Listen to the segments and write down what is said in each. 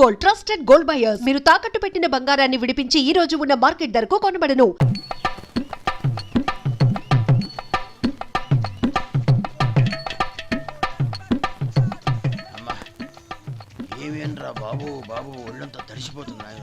Gold, trusted gold buyers. మీరు తాకట్టు పెట్టిన బంగారాన్ని విడిపించి ఈ రోజు ఉన్న మార్కెట్ ధరకు కొనబడను. అమ్మా ఏమేంట్రా బాబు బాబు ఒళ్ళంతా తడిసిపోతుంది నాయన.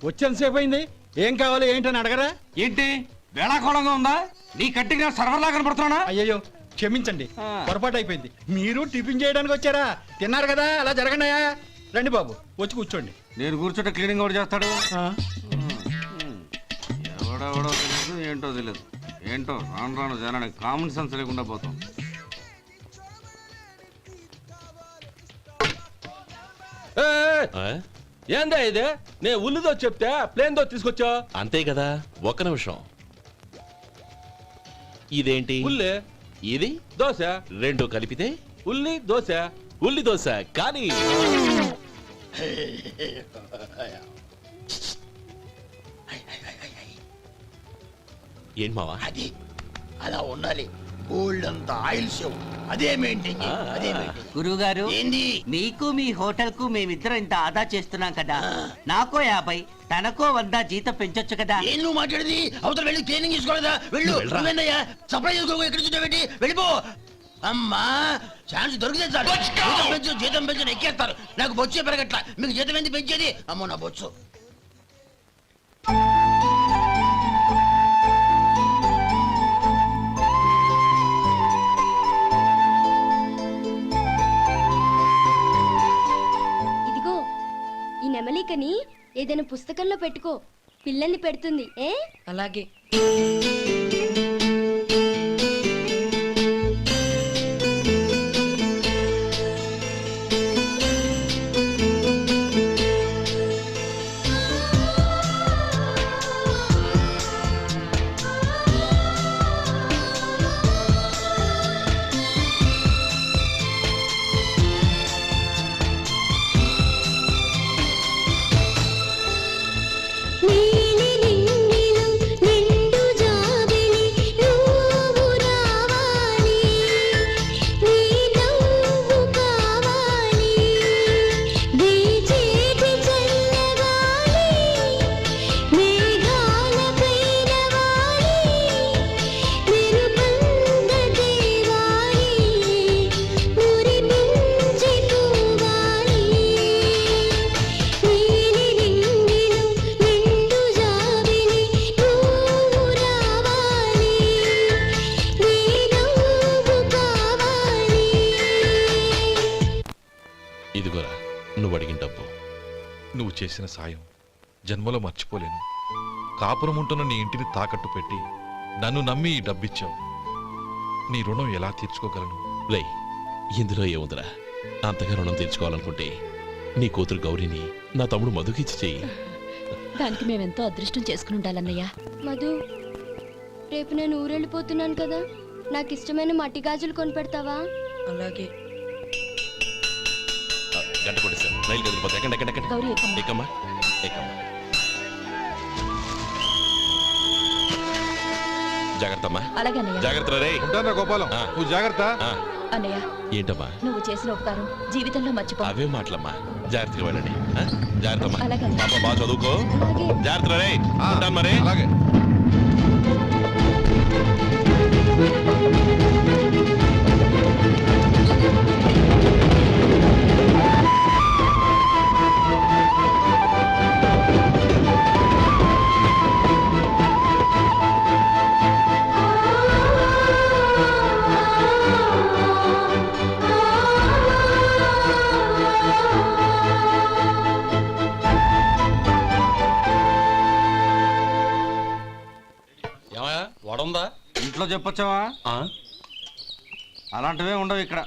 వచ్చేంతసేపు అయింది. ఏం కావాలి ఏంటని అడగరా? ఏంటి వేళాకోళంగా ఉందా? నీ కట్టిగా సర్వర్లా కనపడుతున్నా? అయ్యయ్యో క్షమించండి, పొరపాటు అయిపోయింది. మీరు టిఫిన్ చేయడానికి వచ్చారా? తిన్నారు కదా, అలా జరగండియా. రండి బాబు, వచ్చి కూర్చోండి. నేను కూర్చుంటే క్లీనింగ్ కూడా చేస్తాడు. ఎవడెవడో తెలియదు, ఏంటో తెలియదు. ఏంటో రాను రాను జనానికి కామన్ సెన్స్ లేకుండా పోతాం. ఏందా ఇదే? నేను ఉల్లిదో చెప్తే ప్లేన్ దో తీసుకొచ్చా అంతే కదా. ఒక్క నిమిషం. ఇదేంటి? ఉల్లి ఇది దోశ, రెండు కలిపితే ఉల్లి దోశ. ఉల్లి దోశ. కానీ ఏంటి మావా? అది అలా ఉండాలి. గోల్డ్ అంతా ఆయిల్ షో అదే మెయింటైన్ అదే మెయింటైన్. గురువుగారు, ఏంది? మీకు మీ హోటల్ కు మేమిద్దరం ఇంత ఆదా చేస్తున్నాం కదా, నాకో 50 తనకో 100 జీతం పెంచొచ్చు కదా. ఏం నువ్వు మాట్లాడేది? అవతల వెళ్ళి ట్రైనింగ్ తీసుకోలేదా? వెళ్ళు. నువ్వేందయ్యా సప్లై చేసుకో, ఎక్కడ చూడబెట్టి వెళ్ళిపో. అమ్మా ఛాన్స్ దొరికితే చాలు. జీతం పెంచు ఎక్కేస్తారు. నాకు బొచ్చే పెరగట్ల. మీకు జీతం ఎందుకు పెంచేది? అమ్మో నా బొచ్చు. ఈ నెమలికని ఏదైనా పుస్తకంలో పెట్టుకో, పిల్లల్ని పెడుతుంది. అలాగే. ఇదిగోరా నువ్వు అడిగిన డబ్బు. నువ్వు చేసిన సాయం జన్మలో మర్చిపోలేను. కాపురం ఉంటున్న నీ ఇంటిని తాకట్టు పెట్టి నన్ను నమ్మి ఈ డబ్బిచ్చావు. నీ రుణం ఎలా తీర్చుకోగలను? రే, ఇందులో ఏముందిరా? అంతగా రుణం తీర్చుకోవాలనుకుంటే నీ కూతురు గౌరీని నా తమ్ముడు మధుకిచ్చి చెయ్యి. దానికి మేమెంతో అదృష్టం చేసుకుని ఉండాలన్నయ్య. మధు, రేపు నేను ఊరెళ్ళిపోతున్నాను కదా, నాకు ఇష్టమైన మట్టి గాజులు కొనిపెడతావా? అలాగే. గంట కొట్టేశాను. రైలు కదిలిపోతే ఎక్కండి ఎక్కండి ఎక్కండి. గౌరీ ఎక్కమ్మా. ఎక్కమ్మా ఎక్కమ్మా. జాగ్రత్తమ్మా. అలాగే అన్నయ్య. జాగ్రత్త రే. ఉంటానా గోపాలం, నువ్వు జాగ్రత్త. అన్నయ్య, ఏంటమ్మా నువ్వు చేసిన ఉపకారం జీవితంలో మర్చిపో. అవే మాటలమ్మా. జాగ్రత్తగా వెళ్ళండి. జాగ్రత్తమ్మా. అలాగే. పాప బాగా చదువుకో. అలాగే. జాగ్రత్త రే. ఉంటాను మరి. అలాగే. వడుందా? ఇంట్లో చెప్పొచ్చావా? అలాంటివే ఉండవు ఇక్కడ.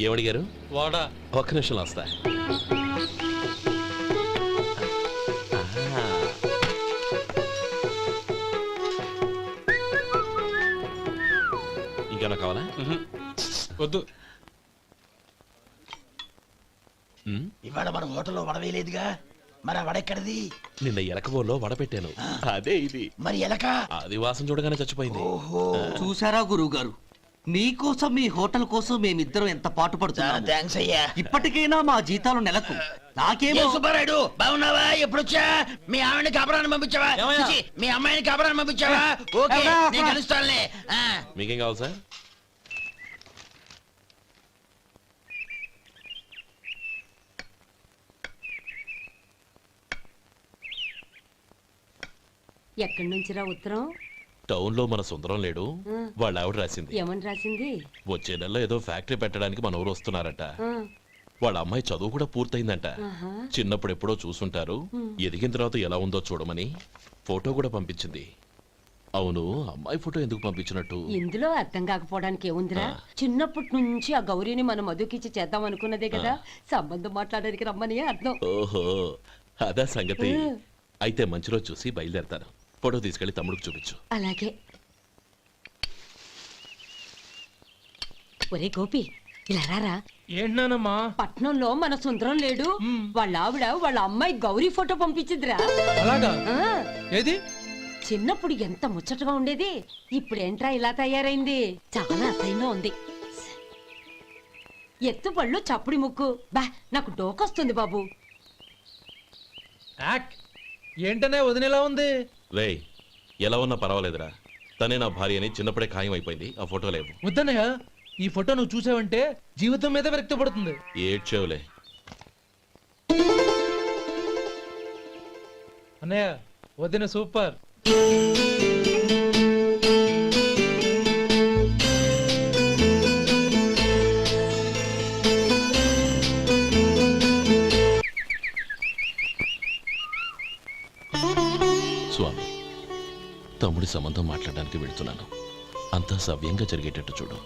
ఏమడిగారు? వాడా. ఒక్క నిమిషంలో వస్తా. ఇంకేమైనా కావాలా? వద్దు. ఉమ్, ఇవాళ మన హోటల్లో వడవేయలేదుగా, మరి ఆ వడెక్కడిది? నిన్న ఎలకబోల్లో వడ పెట్టాను, అదే ఇది. మరి ఎలక? అది వాసన చూడగానే చచ్చిపోయింది. ఓహో, చూసారా గురువు గారు, మీకోసం మీ హోటల్ కోసం మేమిద్దరం ఎంత పాటు పడుతున్నాము. థ్యాంక్స్ అయ్యా. ఇప్పటికైనా మా జీతాలు నెలకు నాకేమో. ఏ సుబ్బారాయుడు, బాగున్నావా? ఎప్పుడొచ్చా? మీ ఆవిడని కాపురాన్ని పంపించావా? చిచి, మీ అమ్మాయిని కాపురాన్ని పంపించావా? ఓకే, నేను కలుస్తానులే. మీకేం కావాలి సార్? ఎక్కడి నుంచిరా ఉత్తరం? టౌన్ లో మన సుందరం లేడు, వాళ్ళ ఆవిడ రాసింది. ఏమని రాసింది? వచ్చే నెలలో ఏదో ఫ్యాక్టరీ పెట్టడానికి మన ఊరు వస్తున్నారట. వాళ్ళ అమ్మాయి చదువు కూడా పూర్తయిందంట. చిన్నప్పుడు ఎప్పుడో చూసుంటారు, ఎదిగిన తర్వాత ఎలా ఉందో చూడమని ఫోటో కూడా పంపించింది. అవును, అమ్మాయి ఫోటో ఎందుకు పంపించినట్టు? ఇందులో అర్థం కాకపోవడానికి ఏముందిరా, చిన్నప్పటి నుంచి ఆ గౌరీని మనం మధుకిచ్చి చేద్దాం అనుకున్నదే కదా, సంబంధం మాట్లాడడానికి రమ్మని అర్థం. ఓహో, అదా సంగతి. అయితే మంచి రోజు చూసి బయలుదేరతాను. ఫోటో తీసుకెళ్లి తమ్ముడికి చూపించు. అలాగే. ఒరే గోపి, ఇలా రారా. ఏంటన్నానమ్మా? పట్నంలో మన సుందరం లేడు, వాళ్ళ ఆవిడ వాళ్ళ అమ్మాయి గౌరీ ఫోటో పంపించిందిరా. అలాగా? ఆ, ఏది? చిన్నప్పుడు ఎంత ముచ్చటగా ఉండేది, ఇప్పుడేంట్రా ఇలా తయారైంది? చాలా అసహ్యంగా ఉంది. ఎత్తుపళ్ళు చప్పుడి ముక్కు, బా నాకు డోకొస్తుంది బాబు. ఏంటనే వదినేలా ఉంది? రేయ్, ఎలా ఉన్నా పర్వాలేదురా, తనే నా భార్య అని చిన్నప్పుడే ఖాయం అయిపోయింది. ఆ ఫోటో లేవు. వద్దన్నయ్య, ఈ ఫోటో నువ్వు చూసావంటే జీవితం మీద వ్యక్తపడుతుంది. ఏడ్చేవులే. అన్నయ్య, వదిన సూపర్. స్వామి, తమ్ముడి సంబంధం మాట్లాడడానికి వెళ్తున్నాను. అంతా సవ్యంగా జరిగేటట్టు చూడు.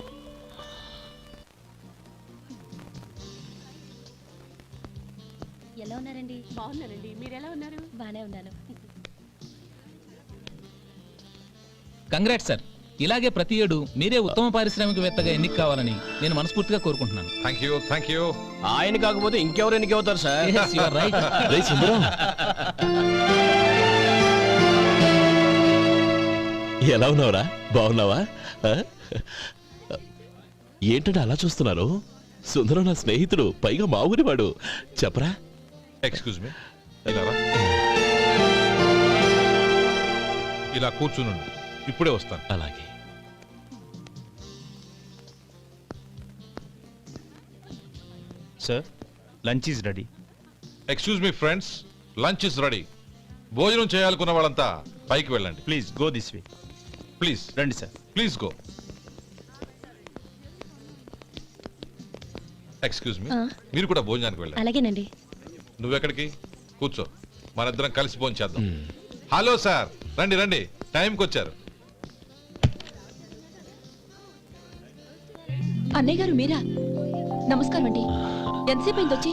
ఎలా ఉన్నారండి? బాగున్నానండి, మీరు ఎలా ఉన్నారు? బానే ఉన్నాను. Congrats sir. ఇలాగే ప్రతి ఏడు మీరే ఉత్తమ పారిశ్రామికవేత్తగా ఎన్నిక కావాలని నేను మనస్ఫూర్తిగా కోరుకుంటున్నాను. Thank you. ఆయన కాకపోతే ఇంకెవరు ఎన్నికవుతారు sir? Yes, you are right. రేయ్ సుందరం, ఎలా ఉన్నావురా? బాగున్నావా? ఆ? ఏంటంటే అలా చూస్తున్నారు? సుందరం నా స్నేహితుడు, పైగా మా ఊరివాడు. చెప్పరా? ఎక్స్క్యూజ్ మీ, ఇలా కూర్చుని ఇప్పుడే వస్తాను. అలాగే. Sir, lunch is ready. Excuse me friends, lunch is ready. భోజనం చేయాలనుకున్న వాళ్ళంతా పైకి వెళ్ళండి. Please go this way. Please రండి sir. Please go. Excuse me, మీరు కూడా భోజనానికి వెళ్ళండి. అలాగేనండి. నువ్వెక్కడికి? కూర్చో, మనిద్దరం కలిసి భోజనం చేద్దాం. హలో సార్, రండి రండి, టైంకి వచ్చారు. అన్నయ్య గారు మీరా? నమస్కారం అండి. ఎంతసేపు అయింది వచ్చి?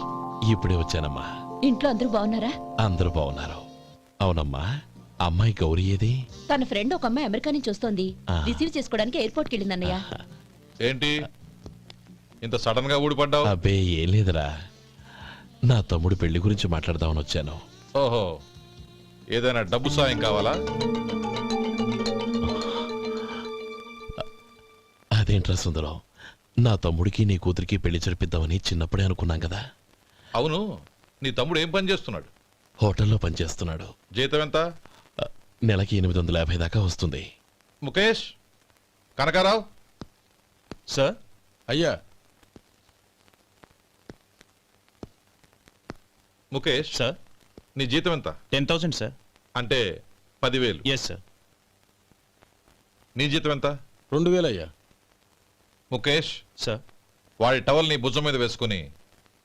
ఇప్పుడే వచ్చానమ్మా. ఇంట్లో అందరూ బాగున్నారా? అందరూ బాగున్నారు. అవునమ్మా, అమ్మాయి గౌరీ ఏది? తన ఫ్రెండ్ ఒక అమ్మాయి అమెరికా నుంచి వస్తోంది, ఆ. రిసీవ్ చేసుకోవడానికి ఎయిర్పోర్ట్కి వెళ్ళింది అన్నయ్య. ఏంటి ఇంత సడన్ గా ఊడిపడ్డావు? అబ్బే ఏం లేదురా, నా తమ్ముడు పెళ్లి గురించి మాట్లాడదామని వచ్చాను. ఓహో, ఏదైనా డబ్బు సాయం కావాలా? అదేంట్రా సుందరం, నా తమ్ముడికి నీ కూతురికి పెళ్లి జరిపిద్దామని చిన్నప్పుడే అనుకున్నాం కదా. అవును, నీ తమ్ముడు ఏం పని చేస్తున్నాడు? హోటల్లో పనిచేస్తున్నాడు. జీతం ఎంత? నెలకి 850 దాకా వస్తుంది. ముఖేష్, కనకారావు. సార్. అయ్యా ముఖేష్, సార్. నీ జీతం ఎంత? 10,000 సార్. అంటే 10,000. Yes sir. నీ జీతం ఎంత? 2,000 అయ్యా. ముఖేష్, సార్. వాడి టవల్ నీ భుజం మీద వేసుకుని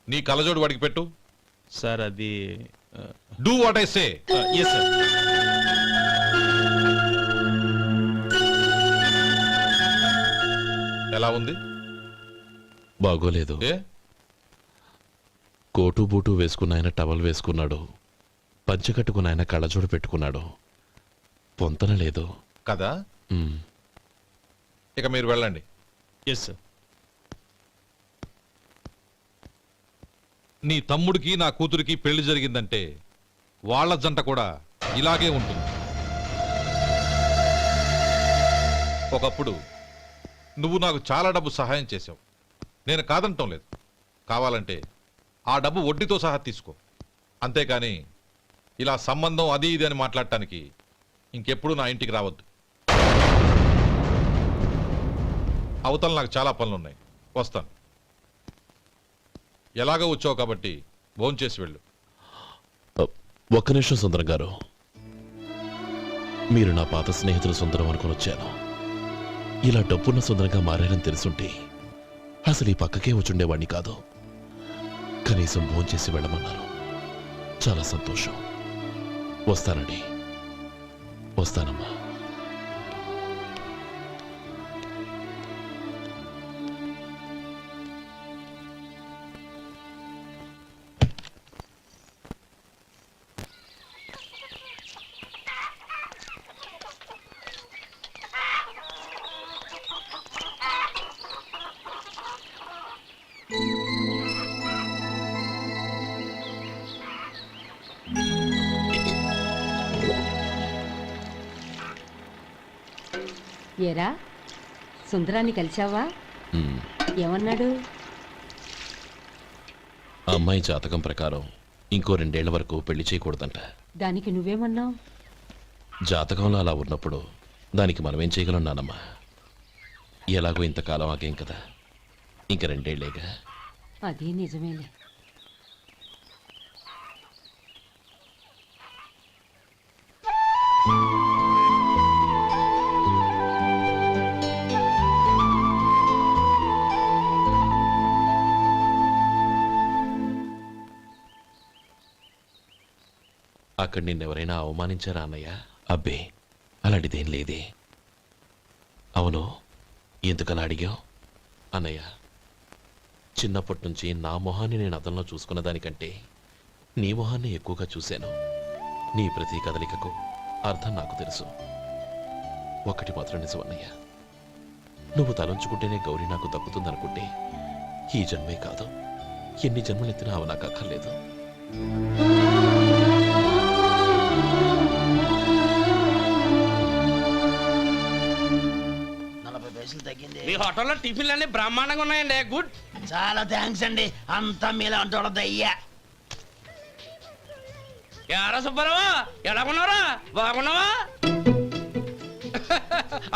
నీ కలజోడు వాడికి పెట్టు. సార్ అది do what I say. Yes sir. ఎలా ఉంది? బాగోలేదు. ఏ? కోటు బూటు వేసుకున్న ఆయన టవల్ వేసుకున్నాడు, పంచె కట్టుకున్న ఆయన కళ్ళజోడు పెట్టుకున్నాడు. పొంతన లేదు కదా. ఉమ్. ఇక మీరు వెళ్ళండి. Yes sir. నీ తమ్ముడికి నా కూతురికి పెళ్లి జరిగిందంటే వాళ్ళ జంట కూడా ఇలాగే ఉంటుంది. ఒకప్పుడు నువ్వు నాకు చాలా డబ్బు సహాయం చేశావు, నేను కాదంటం లేదు. కావాలంటే ఆ డబ్బు వడ్డీతో సహా తీసుకో. అంతేకాని ఇలా సంబంధం అది ఇది అని మాట్లాడటానికి ఇంకెప్పుడు నా ఇంటికి రావద్దు. అవతల నాకు చాలా పనులున్నాయి, వస్తాను. ఎలాగో వచ్చావు కాబట్టి భోంచేసి వెళ్ళు. ఒక్క నిమిషం సుందరం గారు, మీరు నా పాత స్నేహితులు సుందరం అనుకుని వచ్చాను. ఇలా డబ్బున్న సుందరంగా మారారని తెలుసుంటే అసలు ఈ పక్కకే వచ్చుండేవాడిని కాదు. కనీసం భోంచేసి వెళ్ళమన్నారు, చాలా సంతోషం. వస్తానండి, వస్తానమ్మా. ఏరా సుందరాన్ని కలిశావా? ఉమ్, ఏమన్నాడు? ఆ అమ్మాయి జాతకం ప్రకారం ఇంకో 2 ఏళ్ల వరకు పెళ్లి చేయకూడదంట. దానికి నువ్వేమన్నావు? జాతకంలో అలా ఉన్నప్పుడు దానికి మనమేం చేయగలం నానమ్మా? ఎలాగో ఇంతకాలం ఆగేం కదా, ఇంక 2 ఏళ్లేగా. అది నిజమేలే. అక్కడ నిన్నెవరైనా అవమానించారా అన్నయ్య? అబ్బే, అలాంటిదేం లేదే. అవును, ఎందుకలా అడిగావు? అన్నయ్య, చిన్నప్పటి నుంచి నా మొహాన్ని నేను అతనిలో చూసుకున్న దానికంటే నీ మొహాన్ని ఎక్కువగా చూశాను. నీ ప్రతి కదలికకు అర్థం నాకు తెలుసు. ఒకటి మాత్రం నిజం అన్నయ్య, నువ్వు తలంచుకుంటేనే గౌరీ నాకు దక్కుతుందనుకుంటే ఈ జన్మే కాదు, ఎన్ని జన్మలెత్తినా అవి నాకు అక్కర్లేదు. మీ హోటల్లో టిఫిన్లు అన్ని బ్రహ్మాండంగా ఉన్నాయండి. గుడ్, చాలా థ్యాంక్స్ అండి. అంతా మీలా అంటూ అయ్యా. యారా సుబ్బారావు, ఎలా ఉన్నారా? బాగున్నావా?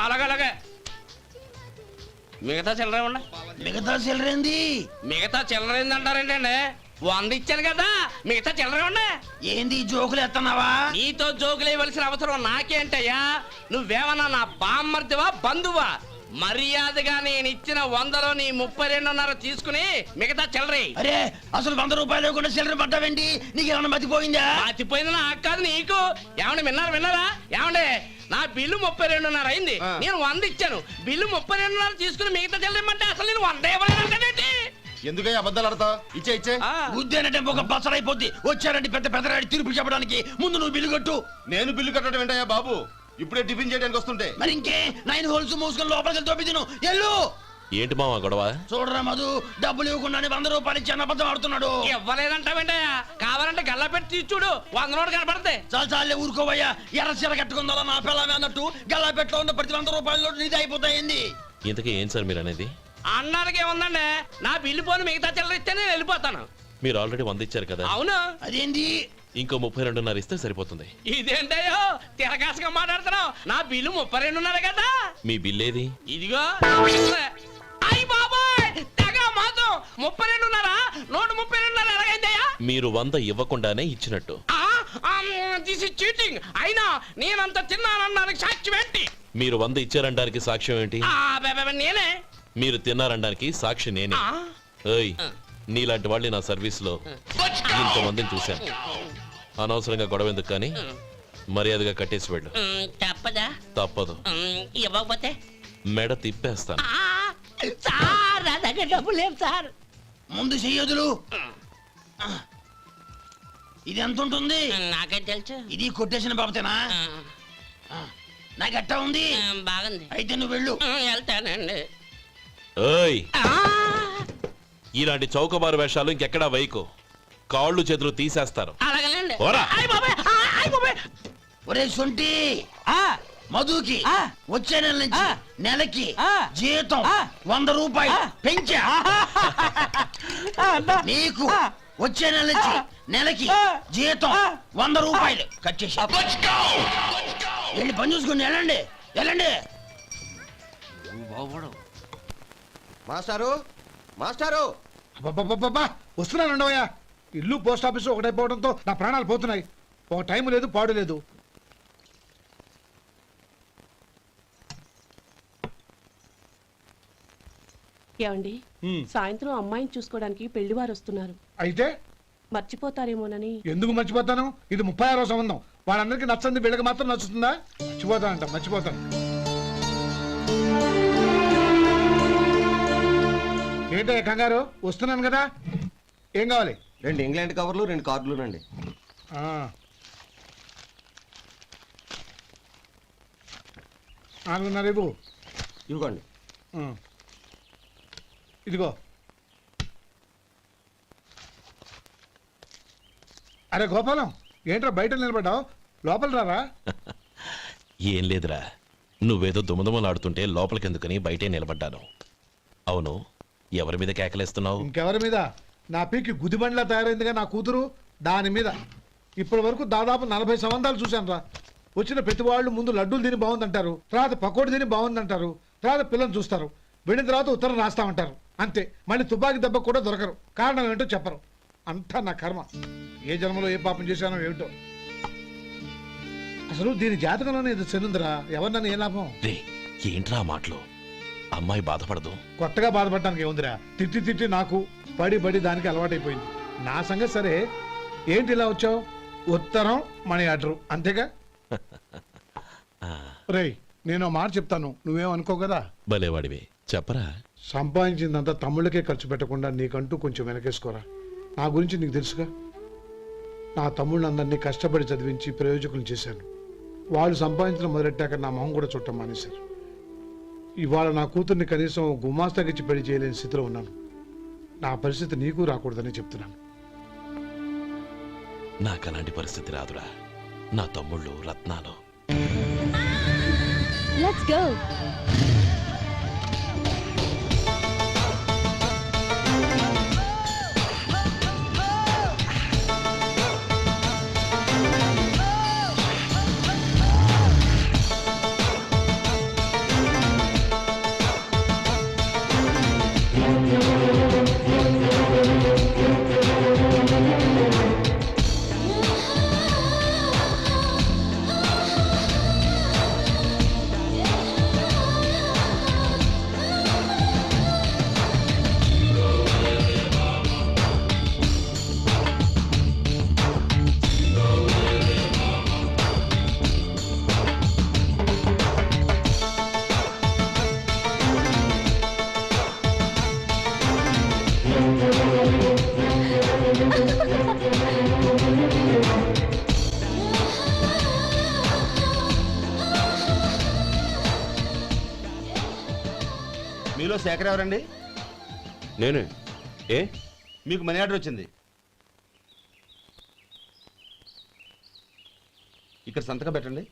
అలాగే మిగతా చిల్లర ఉన్నా. మిగతా చిల్లరేంది? మిగతా చిల్లరేంది అంటారేంటండి? 100 ఇచ్చాను కదా, మిగతా చిల్లరే ఉన్నా. ఏంది జోకులు ఎత్తన్నావా? నీతో జోకులు ఇవ్వాల్సిన అవసరం నాకేంటయ్యా? నువ్వేమన్నా నా బామ్మర్దివా, బంధువా? మర్యాదగా నేను ఇచ్చిన 100లో నీ 32.5 తీసుకుని మిగతా చిల్లరే. అరే, అసలు 100 రూపాయలు కూడా చిల్లర పడ్డావేంటి? నీకేమన్నా మతిపోయిందా? మతిపోయింది నాకు కాదు, నీకు. ఏమండి విన్నారా? ఏమండి, నా బిల్లు 32.5 అయింది, నేను 100 ఇచ్చాను. బిల్లు 32.5 తీసుకుని మిగతా చిల్లరేమంటే అసలు నేను 100 ఇవ్వలేదంటే ఎందుకయ్యా అబద్ధాలు ఆడతా? ఇచ్చే ఉద్యానంటే ఒక బసరైపోద్ది. వచ్చారంటే పెద్ద పెద్దరాడి తీర్పు చెప్పడానికి ముందు నువ్వు బిల్లు కట్టు. నేను బిల్లు కట్టడం ఏంటయ్యా బాబు? ఇప్పుడే టిఫిన్ చేయడానికి వస్తుంటే మరి ఇంకే 9 హోల్స్ మూసుకొని లోపలికి తోపి తిను. ఎల్లు. ఏంటి మావా గొడవ? చూడరా మధు, డబ్బులు ఇవ్వకుండానే 100 రూపాయలు ఇచ్చి అబద్ధం ఆడుతున్నాడు. ఇవ్వలేదంటావేంటయ్యా? కావాలంటే గల్లా పెట్టి తీసి చూడు, 100 నోటు కనపడతాయి. చాలే ఊరుకోవయ్యా. ఎర్ర చీర కట్టుకుందా నా పిల్లమే అన్నట్టు గల్లా పెట్టలో ఉన్న ప్రతి 100 రూపాయలు నీది అయిపోతాయింది. ఇంతకీ ఏం సార్ మీరు అనేది? అన్నానికి ఏముందండి, నా బిల్లు పోను మిగతా చిల్లర ఇస్తే నేను వెళ్ళిపోతాను. మీరు ఆల్రెడీ 100 ఇచ్చారు కదా. అవును. అదేంటి? ఇంకో 32.5 ఇస్తే సరిపోతుంది. ఇదేంటయ్యో తిరగాసుగా మాట్లాడుతున్నావు? నా బిల్లు 32.5 కదా. మీ బిల్ ఏది? ఇదిగో. అయ్య బాబాయ్, తెగ మాతో 32.5, 132.5 ఎలాగైందయ్యా? మీరు 100 ఇవ్వకుండానే ఇచ్చినట్టు. This is cheating. అయినా నేనంత తిన్నానన్నానికి సాక్ష్యం ఏంటి? మీరు 100 ఇచ్చారనడానికి సాక్ష్యం ఏంటి? నేనే. మీరు తిన్నారనడానికి సాక్షి నేనే. ఏయ్, నీలాంటి వాళ్ళని నా సర్వీస్ లో ఇంతమందిని చూశాను. అనవసరంగా గొడవ ఎందుకు, కానీ మర్యాదగా కట్టేసి వెళ్ళు. తప్పదా? తప్పదు. ఇవ్వకపోతే మెడ తిప్పేస్తాను. సార్, నా దగ్గర డబ్బు లేదు సార్. ముందు చెయ్యదులు. ఇది ఎంత ఉంటుంది? నాకే తెలుసు. ఇది కొట్టేసిన బాబతేనా? నాకు అట్టా ఉంది. బాగుంది. అయితే నువ్వు వెళ్ళు. వెళ్తానండి. ఏయ్, ఇలాంటి చౌకబారు వేషాలు ఇంకెక్కడా వైకు. కాళ్ళు చేతులు తీసేస్తారు అలాగేనండి. పోరా. అయ్ బాబాయ్, అయ్ బాబాయ్. ఒరే సొంటి ఆ, మధుకి ఆ. వచ్చే నెల నుంచి ఆ. నెలకి ఆ. జీతం ఆ. 100 రూపాయలు పెంచా ఆ, అన్నా. నీకు ఆ. వచ్చే నెల నుంచి ఆ. నెలకి ఆ. జీతం ఆ. 100 రూపాయలు కట్ చేసి వెళ్ళి పని చూసుకుని వెళ్ళండి వెళ్ళండి. మాస్టారు మాస్టారు అబ్బబ్బబ్బబ్బా! వస్తున్నాను ఉండవయ్యా. ఇల్లు పోస్ట్ ఆఫీసు ఒకటైపోవడంతో నా ప్రాణాలు పోతున్నాయి. ఒక టైం లేదు పాడు లేదు. ఏమండి సాయంత్రం అమ్మాయిని చూసుకోవడానికి పెళ్లివారు వస్తున్నారు. అయితే మర్చిపోతారేమోనని. ఎందుకు మర్చిపోతాను? ఇది 36వ సంబంధం. వాళ్ళందరికీ నచ్చంది వీళ్ళకి మాత్రం నచ్చుతుందా? మర్చిపోతానంట, మర్చిపోతాను. ఏంటయ్య కంగారు? వస్తున్నాను కదా. ఏం కావాలి? 2 ఇంగ్లాండ్ కవర్లు 2 కార్డులు రండి. ఆ. 4:30 ఇవ్వు. ఇవ్వండి. ఇదిగో. అరే గోపాలం, ఏంట్రా బయట నిలబడ్డావు? లోపల రారా. ఏం లేదురా, నువ్వేదో దుమదుమలాడుతుంటే లోపలికెందుకని బయటే నిలబడ్డాను. అవును, ఎవరి మీద కేకలేస్తున్నావు? ఇంకెవరి మీద? నా పీకి గుదిబండ్లా తయారైందిగా నా కూతురు, దాని మీద. ఇప్పటి వరకు దాదాపు 40 సంబంధాలు చూశాను రా. వచ్చిన ప్రతి వాళ్ళు ముందు లడ్డూలు తిని బాగుందంటారు, తర్వాత పకోడి తిని బాగుందంటారు, తర్వాత పిల్లలు చూస్తారు, వెళ్ళిన తర్వాత ఉత్తరం రాస్తామంటారు. అంతే, మళ్ళీ తుపాకీ దెబ్బ కూడా దొరకరు. కారణం ఏంటో చెప్పరు. అంతా నా కర్మ. ఏ జన్మలో ఏ పాపం చేశానో ఏమిటో. అసలు దీని జాతకంలోనే ఇది చెల్లుందిరా. ఎవరినన్నా ఏ లాభం? రే, ఏంట్రా ఆ మాటలు? అమ్మాయి బాధపడదు. కొత్తగా బాధపడటానికి ఏముందిరా? తిట్టి తిట్టి నాకు పడి పడి దానికి అలవాటైపోయింది. నా సంగతి సరే, ఏంటి ఇలా వచ్చావు? ఉత్తరం మనీ ఆర్డరు అంతేగా? రేయ్, నేను మాట చెప్తాను, నువ్వేం అనుకో కదా. భలేవాడివి, చెప్పరా. సంపాదించిందంతా తమ్ముళ్ళకే ఖర్చు పెట్టకుండా నీకంటూ కొంచెం వెనకేసుకోరా. నా గురించి నీకు తెలుసుగా. నా తమ్ముళ్ళందరినీ కష్టపడి చదివించి ప్రయోజకులు చేశాను. వాళ్ళు సంపాదించడం మొదలెట్టాక నా మొహం కూడా చుట్టం మానేశారు. ఇవాళ నా కూతుర్ని కనీసం గుమాస్తాకిచ్చి పెళ్లి చేయలేని స్థితిలో ఉన్నాను. నా పరిస్థితి నీకు రాకూడదని చెప్తున్నాను. నాకు అలాంటి పరిస్థితి రాదురా. నా తమ్ముళ్ళు రత్నాలు. Let's go. మీలో శేఖర్ ఎవరండి? నేనే. ఏ? మీకు మనీ ఆర్డర్ వచ్చింది. ఇక్కడ సంతకం పెట్టండి.